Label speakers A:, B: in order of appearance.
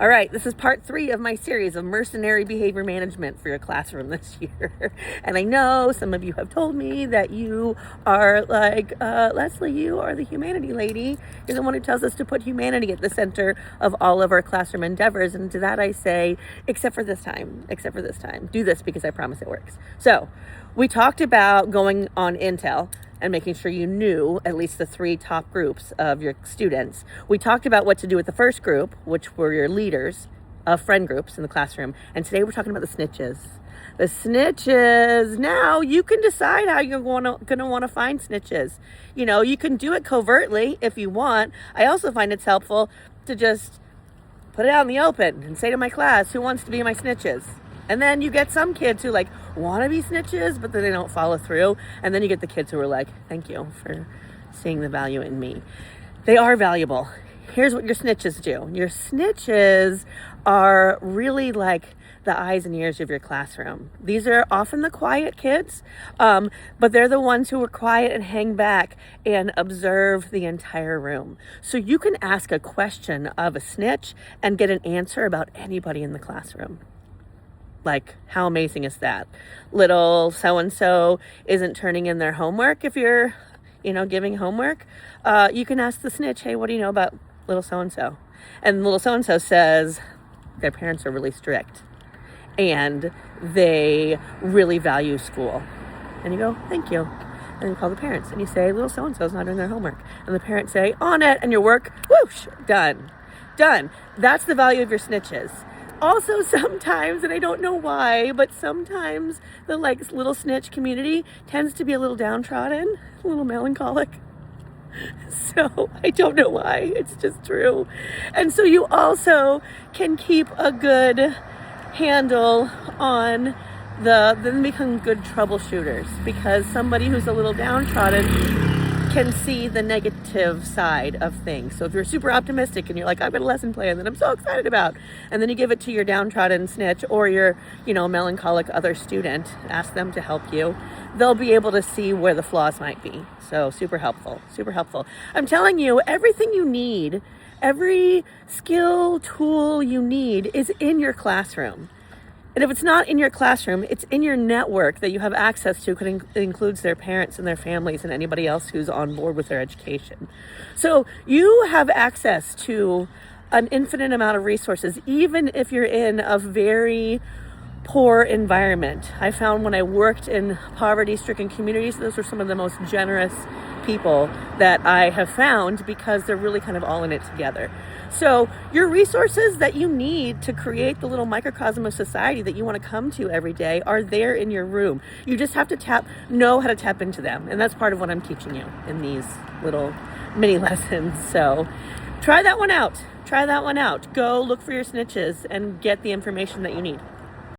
A: All right, this is part 3 of my series of mercenary behavior management for your classroom this year. And I know some of you have told me that you are like, Leslie, you are the humanity lady. You're the one who tells us to put humanity at the center of all of our classroom endeavors. And to that I say, except for this time, do this because I promise it works. So we talked about going on Intel and making sure you knew at least the 3 top groups of your students. We talked about what to do with the first group, which were your leaders of friend groups in the classroom. And today we're talking about the snitches. The snitches. Now you can decide how you're going to want to find snitches. You know, you can do it covertly if you want. I also find it's helpful to just put it out in the open and say to my class, who wants to be my snitches? And then you get some kids who like want to be snitches, but then they don't follow through. And then you get the kids who are like, thank you for seeing the value in me. They are valuable. Here's what your snitches do. Your snitches are really like the eyes and ears of your classroom. These are often the quiet kids, but they're the ones who are quiet and hang back and observe the entire room. So you can ask a question of a snitch and get an answer about anybody in the classroom. Like, how amazing is that? Little so-and-so isn't turning in their homework. If you're, giving homework, you can ask the snitch, hey, what do you know about little so-and-so? And little so-and-so says their parents are really strict and they really value school. And you go, thank you. And you call the parents and you say, little so-and-so's not doing their homework. And the parents say, on it, and your work, whoosh, done. That's the value of your snitches. Also, sometimes, and I don't know why, but sometimes the little snitch community tends to be a little downtrodden, a little melancholic. So I don't know why, it's just true. And so you also can keep a good handle on then become good troubleshooters, because somebody who's a little downtrodden can see the negative side of things. So if you're super optimistic and you're like, I've got a lesson plan that I'm so excited about, and then you give it to your downtrodden snitch or your, melancholic other student, ask them to help you, they'll be able to see where the flaws might be. So super helpful. I'm telling you, everything you need, every skill, tool you need is in your classroom. And if it's not in your classroom, it's in your network that you have access to. It includes their parents and their families and anybody else who's on board with their education. So you have access to an infinite amount of resources, even if you're in a very poor environment. I found when I worked in poverty-stricken communities, those were some of the most generous people that I have found, because they're really kind of all in it together. So your resources that you need to create the little microcosm of society that you want to come to every day are there in your room. You just have to know how to tap into them. And that's part of what I'm teaching you in these little mini lessons. So try that one out. Go look for your snitches and get the information that you need.